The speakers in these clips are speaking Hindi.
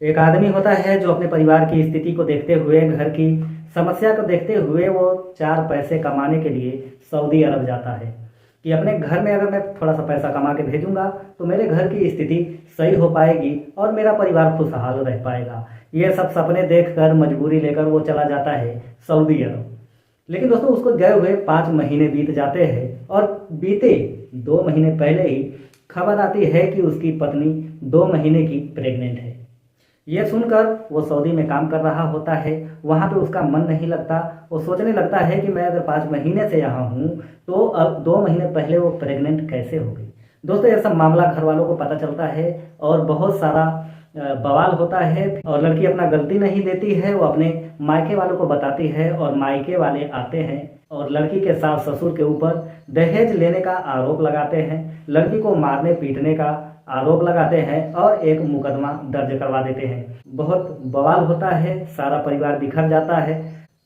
एक आदमी होता है जो अपने परिवार की स्थिति को देखते हुए, घर की समस्या को देखते हुए वो 4 पैसे कमाने के लिए सऊदी अरब जाता है कि अपने घर में अगर मैं थोड़ा सा पैसा कमा के भेजूंगा तो मेरे घर की स्थिति सही हो पाएगी और मेरा परिवार खुशहाल रह पाएगा। ये सब सपने देखकर मजबूरी लेकर वो चला जाता है सऊदी अरब। लेकिन दोस्तों उसको गए हुए 5 महीने बीत जाते हैं और बीते 2 महीने पहले ही खबर आती है कि उसकी पत्नी 2 महीने की प्रेग्नेंट है। ये सुनकर वो सऊदी में काम कर रहा होता है, वहाँ पे उसका मन नहीं लगता। वो सोचने लगता है कि मैं अगर 5 महीने से यहाँ हूँ तो अब 2 महीने पहले वो प्रेग्नेंट कैसे हो गई। दोस्तों ये सब मामला घर वालों को पता चलता है और बहुत सारा बवाल होता है और लड़की अपना गलती नहीं देती है, वो अपने मायके वालों को बताती है और मायके वाले आते हैं और लड़की के सास ससुर के ऊपर दहेज लेने का आरोप लगाते हैं, लड़की को मारने पीटने का आरोप लगाते हैं और एक मुकदमा दर्ज करवा देते हैं। बहुत बवाल होता है, सारा परिवार बिखर जाता है।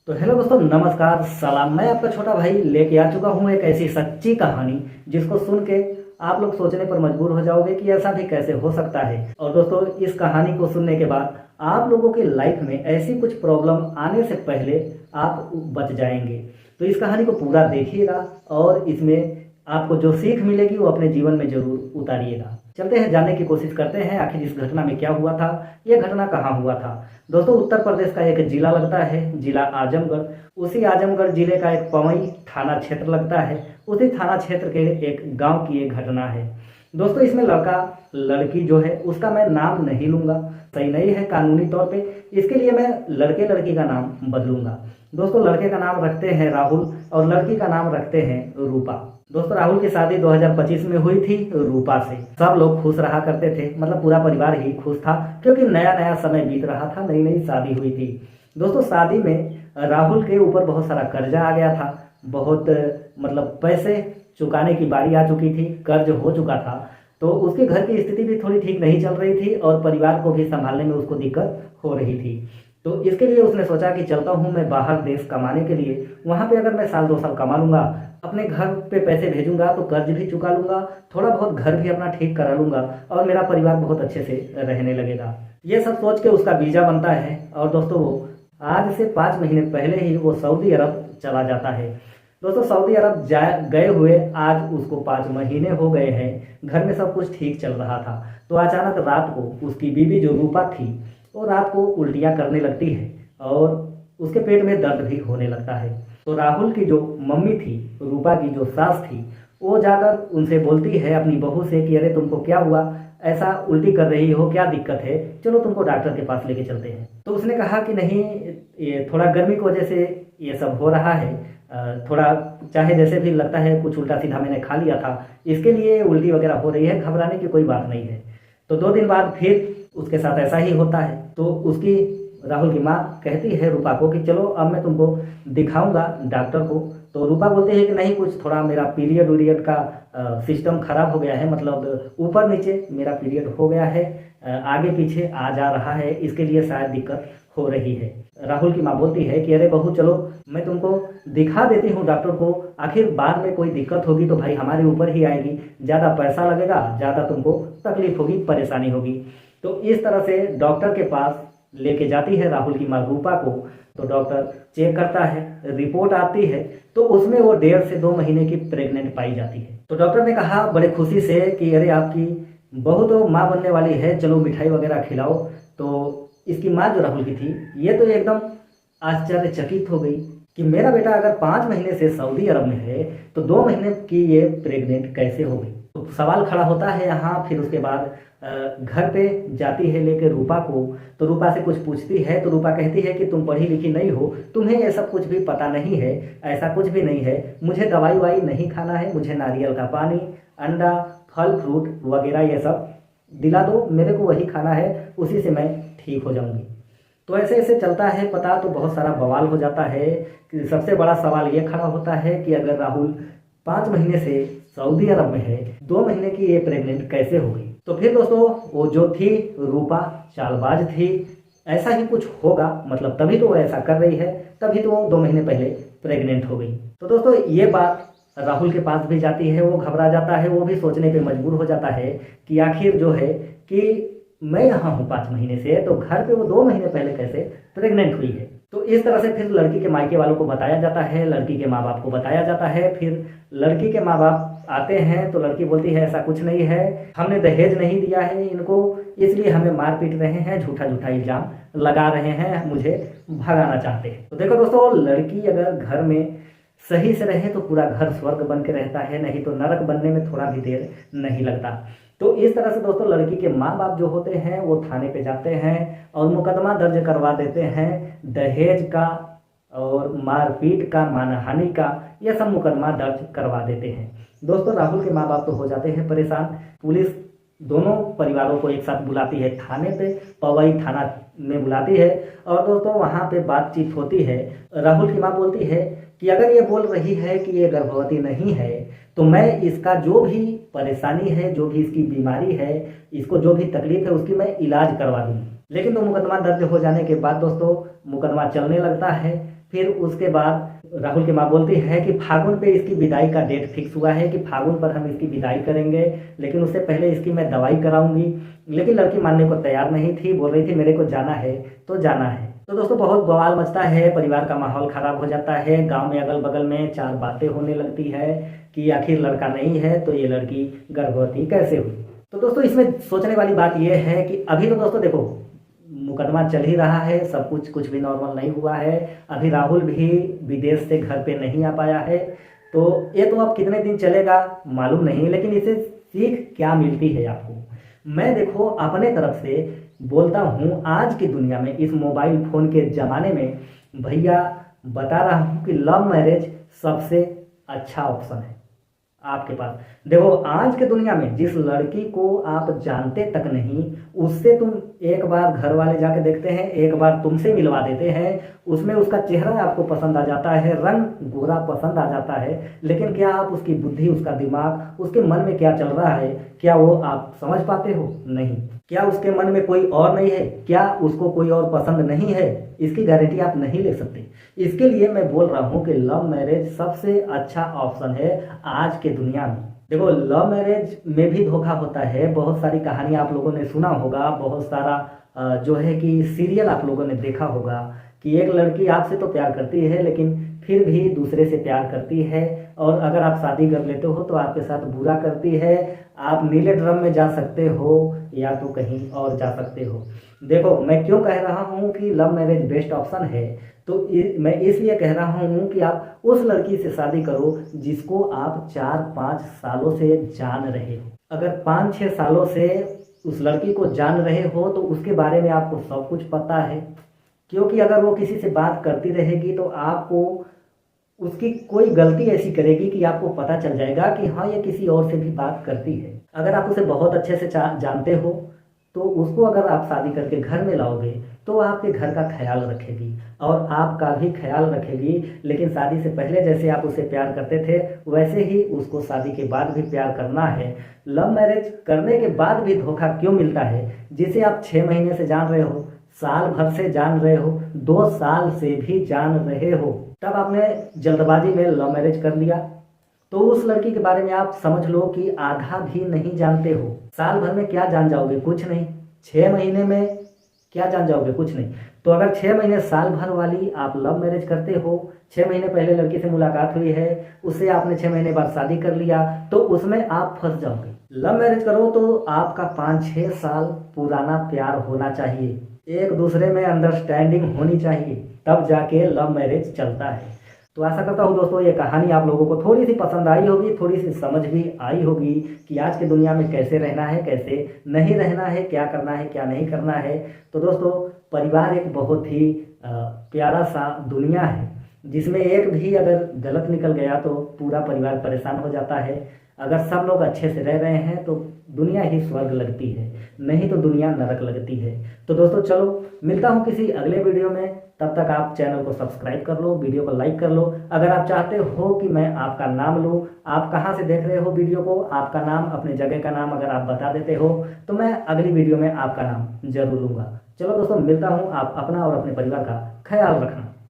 तो हेलो दोस्तों, नमस्कार, सलाम। मैं आपका छोटा भाई लेके आ चुका हूँ एक ऐसी सच्ची कहानी जिसको सुन के आप लोग सोचने पर मजबूर हो जाओगे कि ऐसा भी कैसे हो सकता है। और दोस्तों इस कहानी को सुनने के बाद आप लोगों की लाइफ में ऐसी कुछ प्रॉब्लम आने से पहले आप बच जाएंगे। तो इस कहानी को पूरा देखिएगा और इसमें आपको जो सीख मिलेगी वो अपने जीवन में जरूर उतारिएगा। चलते हैं, जानने की कोशिश करते हैं आखिर इस घटना में क्या हुआ था, ये घटना कहाँ हुआ था। दोस्तों उत्तर प्रदेश का एक जिला लगता है, जिला आजमगढ़। उसी आजमगढ़ जिले का एक पवई थाना क्षेत्र लगता है। उसी थाना क्षेत्र के एक गांव की एक घटना है। दोस्तों इसमें लड़का लड़की जो है उसका मैं नाम नहीं लूँगा, सही नहीं है कानूनी तौर पे, इसके लिए मैं लड़के लड़की का नाम बदलूंगा। दोस्तों लड़के का नाम रखते हैं राहुल और लड़की का नाम रखते हैं रूपा। दोस्तों राहुल की शादी 2025 में हुई थी रूपा से। सब लोग खुश रहा करते थे, मतलब पूरा परिवार ही खुश था क्योंकि नया नया समय बीत रहा था, नई नई शादी हुई थी। दोस्तों शादी में राहुल के ऊपर बहुत सारा कर्जा आ गया था, बहुत मतलब पैसे चुकाने की बारी आ चुकी थी, कर्ज हो चुका था। तो उसके घर की स्थिति भी थोड़ी ठीक नहीं चल रही थी और परिवार को भी संभालने में उसको दिक्कत हो रही थी। तो इसके लिए उसने सोचा कि चलता हूँ मैं बाहर देश कमाने के लिए, वहाँ पे अगर मैं साल 2 साल कमा लूँगा, अपने घर पे पैसे भेजूंगा तो कर्ज भी चुका लूँगा, थोड़ा बहुत घर भी अपना ठीक करा लूँगा और मेरा परिवार बहुत अच्छे से रहने लगेगा। ये सब सोच के उसका वीज़ा बनता है और दोस्तों वो आज से 5 महीने पहले ही वो सऊदी अरब चला जाता है। दोस्तों सऊदी अरब गए हुए आज उसको 5 महीने हो गए हैं, घर में सब कुछ ठीक चल रहा था। तो अचानक रात को उसकी बीवी जो रूपा थी वो रात को उल्टियाँ करने लगती है और उसके पेट में दर्द भी होने लगता है। तो राहुल की जो मम्मी थी, रूपा की जो सास थी, वो जाकर उनसे बोलती है अपनी बहू से कि अरे तुमको क्या हुआ, ऐसा उल्टी कर रही हो, क्या दिक्कत है, चलो तुमको डॉक्टर के पास लेके चलते हैं। तो उसने कहा कि नहीं, ये थोड़ा गर्मी की वजह से ये सब हो रहा है, थोड़ा चाहे जैसे भी लगता है कुछ उल्टा सीधा मैंने खा लिया था, इसके लिए उल्टी वगैरह हो रही है, घबराने की कोई बात नहीं है। तो 2 दिन बाद फिर उसके साथ ऐसा ही होता है। तो उसकी राहुल की माँ कहती है रूपा को कि चलो अब मैं तुमको दिखाऊंगा डॉक्टर को। तो रूपा बोलती है कि नहीं, कुछ थोड़ा मेरा पीरियड उरियड का सिस्टम खराब हो गया है, मतलब ऊपर नीचे मेरा पीरियड हो गया है, आगे पीछे आ जा रहा है, इसके लिए शायद दिक्कत हो रही है। राहुल की माँ बोलती है कि अरे बहू चलो मैं तुमको दिखा देती हूँ डॉक्टर को, आखिर बाद में कोई दिक्कत होगी तो भाई हमारे ऊपर ही आएगी, ज़्यादा पैसा लगेगा, ज़्यादा तुमको तकलीफ होगी, परेशानी होगी। तो इस तरह से डॉक्टर के पास लेके जाती है राहुल की माँ रूपा को। तो डॉक्टर चेक करता है, रिपोर्ट आती है तो उसमें वो 1.5 से 2 महीने की प्रेग्नेंट पाई जाती है। तो डॉक्टर ने कहा बड़े खुशी से कि अरे आपकी बहू तो माँ बनने वाली है, चलो मिठाई वगैरह खिलाओ। तो इसकी माँ जो राहुल की थी ये तो एकदम आश्चर्यचकित हो गई कि मेरा बेटा अगर 5 महीने से सऊदी अरब में है तो 2 महीने की ये प्रेग्नेंट कैसे हो गई। तो सवाल खड़ा होता है यहाँ। फिर उसके बाद घर पे जाती है लेके रूपा को। तो रूपा से कुछ पूछती है तो रूपा कहती है कि तुम पढ़ी लिखी नहीं हो, तुम्हें ये सब कुछ भी पता नहीं है, ऐसा कुछ भी नहीं है, मुझे दवाई वाई नहीं खाना है, मुझे नारियल का पानी, अंडा, फल फ्रूट वगैरह ये सब दिला दो, मेरे को वही खाना है, उसी से मैं ठीक हो जाऊंगी। तो ऐसे ऐसे चलता है पता, तो बहुत सारा बवाल हो जाता है कि सबसे बड़ा सवाल ये खड़ा होता है कि अगर राहुल 5 महीने से सऊदी अरब में है, 2 महीने की ये प्रेग्नेंट कैसे हो गई। तो फिर दोस्तों वो जो थी रूपा चालबाज थी, ऐसा ही कुछ होगा, मतलब तभी तो वो ऐसा कर रही है, तभी तो वो 2 महीने पहले प्रेग्नेंट हो गई। तो दोस्तों ये बात राहुल के पास भी जाती है, वो घबरा जाता है, वो भी सोचने पे मजबूर हो जाता है कि आखिर जो है कि मैं यहाँ हूँ 5 महीने से, तो घर पे वो 2 महीने पहले कैसे प्रेग्नेंट हुई है। तो इस तरह से फिर लड़की के मायके वालों को बताया जाता है, लड़की के माँ बाप को बताया जाता है। फिर लड़की के माँ बाप आते हैं तो लड़की बोलती है ऐसा कुछ नहीं है, हमने दहेज नहीं दिया है इनको, इसलिए हमें मार पीट रहे हैं, झूठा झूठा इल्ज़ाम लगा रहे हैं, मुझे भगाना चाहते हैं। तो देखो दोस्तों, लड़की अगर घर में सही से रहे तो पूरा घर स्वर्ग बन के रहता है, नहीं तो नरक बनने में थोड़ा भी देर नहीं लगता। तो इस तरह से दोस्तों लड़की के माँ बाप जो होते हैं वो थाने पे जाते हैं और मुकदमा दर्ज करवा देते हैं दहेज का और मारपीट का, मानहानि का, यह सब मुकदमा दर्ज करवा देते हैं। दोस्तों राहुल के माँ बाप तो हो जाते हैं परेशान। पुलिस दोनों परिवारों को एक साथ बुलाती है थाने पे, पवई थाना में बुलाती है और दोस्तों वहाँ पे बातचीत होती है। राहुल की माँ बोलती है कि अगर ये बोल रही है कि ये गर्भवती नहीं है तो मैं इसका जो भी परेशानी है, जो भी इसकी बीमारी है, इसको जो भी तकलीफ है उसकी मैं इलाज करवा दूँगी। लेकिन तो मुकदमा दर्ज हो जाने के बाद दोस्तों मुकदमा चलने लगता है। फिर उसके बाद राहुल की माँ बोलती है कि फागुन पे इसकी विदाई का डेट फिक्स हुआ है कि फागुन पर हम इसकी विदाई करेंगे, लेकिन उससे पहले इसकी मैं दवाई कराऊंगी। लेकिन लड़की मानने को तैयार नहीं थी, बोल रही थी मेरे को जाना है तो जाना है। तो दोस्तों बहुत बवाल मचता है, परिवार का माहौल खराब हो जाता है। गांव में अगल बगल में 4 बातें होने लगती है कि आखिर लड़का नहीं है तो ये लड़की गर्भवती कैसे हुई। तो दोस्तों इसमें सोचने वाली बात यह है कि अभी तो दोस्तों देखो मुकदमा चल ही रहा है, सब कुछ भी नॉर्मल नहीं हुआ है। अभी राहुल भी विदेश से घर पे नहीं आ पाया है, तो ये तो अब कितने दिन चलेगा मालूम नहीं, लेकिन इसे सीख क्या मिलती है आपको, मैं देखो अपने तरफ से बोलता हूँ। आज की दुनिया में, इस मोबाइल फ़ोन के ज़माने में भैया बता रहा हूँ कि लव मैरिज सबसे अच्छा ऑप्शन है आपके पास। देखो आज के दुनिया में जिस लड़की को आप जानते तक नहीं, उससे तुम एक बार घर वाले जाके देखते हैं, एक बार तुमसे मिलवा देते हैं, उसमें उसका चेहरा आपको पसंद आ जाता है, रंग गोरा पसंद आ जाता है, लेकिन क्या आप उसकी बुद्धि, उसका दिमाग, उसके मन में क्या चल रहा है, क्या वो आप समझ पाते हो? नहीं। क्या उसके मन में कोई और नहीं है? क्या उसको कोई और पसंद नहीं है? इसकी गारंटी आप नहीं ले सकते। इसके लिए मैं बोल रहा हूँ कि लव मैरिज सबसे अच्छा ऑप्शन है आज के दुनिया में। देखो लव मैरिज में भी धोखा होता है, बहुत सारी कहानियाँ आप लोगों ने सुना होगा, बहुत सारा जो है कि सीरियल आप लोगों ने देखा होगा कि एक लड़की आपसे तो प्यार करती है लेकिन फिर भी दूसरे से प्यार करती है, और अगर आप शादी कर लेते हो तो आपके साथ बुरा करती है। आप नीले ड्रम में जा सकते हो या तो कहीं और जा सकते हो। देखो मैं क्यों कह रहा हूँ कि लव मैरिज बेस्ट ऑप्शन है, तो मैं इसलिए कह रहा हूँ कि आप उस लड़की से शादी करो जिसको आप 4-5 सालों से जान रहे हो। अगर 5-6 सालों से उस लड़की को जान रहे हो तो उसके बारे में आपको सब कुछ पता है, क्योंकि अगर वो किसी से बात करती रहेगी तो आपको उसकी कोई गलती ऐसी करेगी कि आपको पता चल जाएगा कि हाँ ये किसी और से भी बात करती है। अगर आप उसे बहुत अच्छे से जानते हो तो उसको अगर आप शादी करके घर में लाओगे तो आपके घर का ख्याल रखेगी और आपका भी ख्याल रखेगी। लेकिन शादी से पहले जैसे आप उसे प्यार करते थे वैसे ही उसको शादी के बाद भी प्यार करना है। लव मैरिज करने के बाद भी धोखा क्यों मिलता है? जिसे आप 6 महीने से जान रहे हो, साल भर से जान रहे हो, 2 साल से भी जान रहे हो, तब आपने जल्दबाजी में लव मैरिज कर लिया, तो उस लड़की के बारे में आप समझ लो कि आधा भी नहीं जानते हो। साल भर में क्या जान जाओगे? कुछ नहीं। 6 महीने में क्या जान जाओगे? कुछ नहीं। तो अगर 6 महीने साल भर वाली आप लव मैरिज करते हो, 6 महीने पहले लड़की से मुलाकात हुई है, उससे आपने 6 महीने बाद शादी कर लिया, तो उसमें आप फंस जाओगे। लव मैरिज करो तो आपका 5-6 साल पुराना प्यार होना चाहिए, एक दूसरे में अंडरस्टैंडिंग होनी चाहिए, तब जाके लव मैरिज चलता है। तो आशा करता हूँ दोस्तों ये कहानी आप लोगों को थोड़ी सी पसंद आई होगी, थोड़ी सी समझ भी आई होगी कि आज की दुनिया में कैसे रहना है, कैसे नहीं रहना है, क्या करना है, क्या नहीं करना है। तो दोस्तों परिवार एक बहुत ही प्यारा सा दुनिया है जिसमें एक भी अगर गलत निकल गया तो पूरा परिवार परेशान हो जाता है। अगर सब लोग अच्छे से रह रहे हैं तो दुनिया ही स्वर्ग लगती है, नहीं तो दुनिया नरक लगती है। तो दोस्तों चलो मिलता हूँ किसी अगले वीडियो में, तब तक आप चैनल को सब्सक्राइब कर लो, वीडियो को लाइक कर लो। अगर आप चाहते हो कि मैं आपका नाम लूँ, आप कहाँ से देख रहे हो वीडियो को, आपका नाम, अपने जगह का नाम अगर आप बता देते हो तो मैं अगली वीडियो में आपका नाम जरूर लूँगा। चलो दोस्तों मिलता हूँ, आप अपना और अपने परिवार का ख्याल रखना।